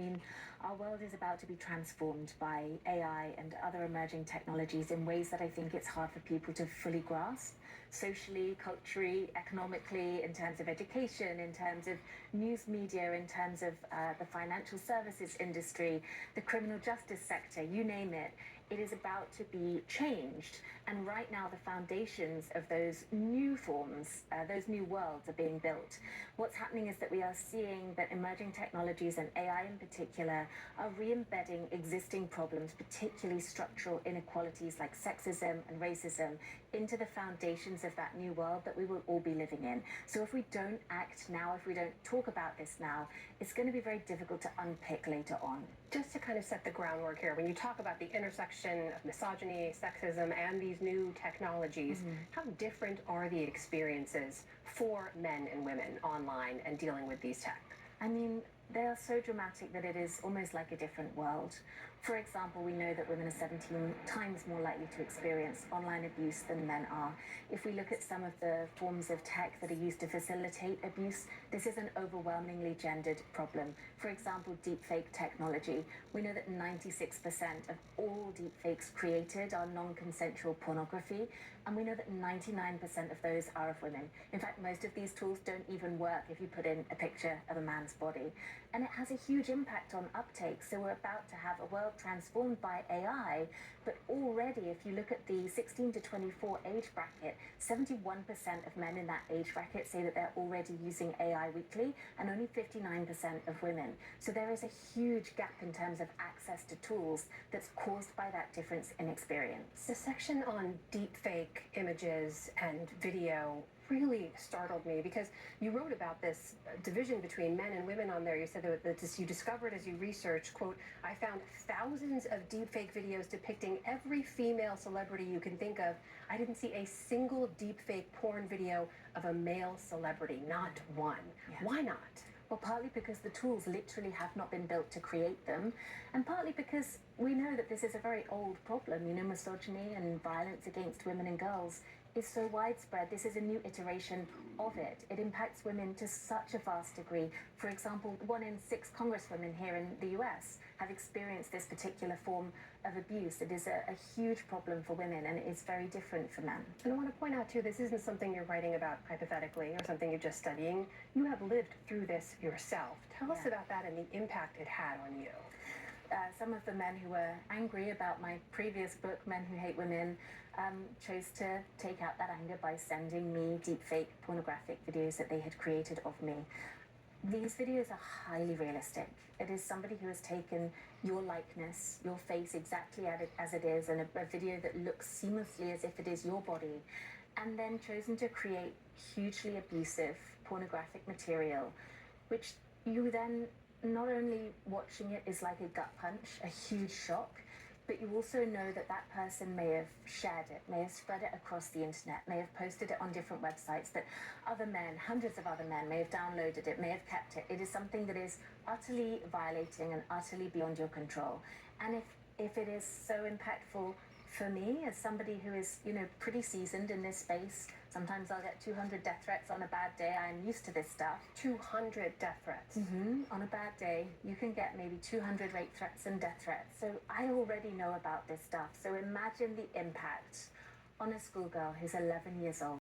mean, our world is about to be transformed by AI and other emerging technologies in ways that I think it's hard for people to fully grasp, socially, culturally, economically, in terms of education, in terms of news media, in terms of the financial services industry, the criminal justice sector, you name it. It is about to be changed. And right now, the foundations of those new forms, those new worlds are being built. What's happening is that we are seeing that emerging technologies, and AI in particular, are re-embedding existing problems, particularly structural inequalities like sexism and racism, into the foundations of that new world that we will all be living in. So if we don't act now, if we don't talk about this now, it's going to be very difficult to unpick later on. Just to kind of set the groundwork here, when you talk about the intersection of misogyny, sexism, and these new technologies, how different are the experiences for men and women online and dealing with these tech? I mean, they are so dramatic that it is almost like a different world. For example, we know that women are 17 times more likely to experience online abuse than men are. If we look at some of the forms of tech that are used to facilitate abuse, this is an overwhelmingly gendered problem. For example, deepfake technology. We know that 96% of all deepfakes created are non-consensual pornography, and we know that 99% of those are of women. In fact, most of these tools don't even work if you put in a picture of a man's body. And it has a huge impact on uptake. So we're about to have a world transformed by AI, but already if you look at the 16 to 24 age bracket, 71% of men in that age bracket say that they're already using AI weekly, and only 59% of women. So there is a huge gap in terms of access to tools that's caused by that difference in experience. The section on deepfake images and video really startled me, because you wrote about this division between men and women on there. You said that this you discovered as you researched, quote, "I found thousands of deepfake videos depicting every female celebrity you can think of. I didn't see a single deepfake porn video of a male celebrity, not one." Yeah. Why not? Well, partly because the tools literally have not been built to create them, and partly because we know that this is a very old problem. You know, misogyny and violence against women and girls is so widespread. This is a new iteration of it. It impacts women to such a vast degree. For example, 1 in 6 congresswomen here in the US have experienced this particular form of abuse. It is a huge problem for women, and it is very different for men. And I want to point out, too, this isn't something you're writing about hypothetically or something you're just studying. You have lived through this yourself. Tell us about that and the impact it had on you. Some of the men who were angry about my previous book, Men Who Hate Women, chose to take out that anger by sending me deepfake pornographic videos that they had created of me. These videos are highly realistic. It is somebody who has taken your likeness, your face exactly as it is, and a video that looks seamlessly as if it is your body, and then chosen to create hugely abusive pornographic material, which you then, not only watching it is like a gut punch, a huge shock, but you also know that that person may have shared it, may have spread it across the internet, may have posted it on different websites, that other men, hundreds of other men, may have downloaded it, may have kept it. It is something that is utterly violating and utterly beyond your control. And if it is so impactful for me, as somebody who is, you know, pretty seasoned in this space, sometimes I'll get 200 death threats on a bad day. I'm used to this stuff. 200 death threats? On a bad day, you can get maybe 200 rape threats and death threats. So I already know about this stuff. So imagine the impact on a schoolgirl who's 11 years old.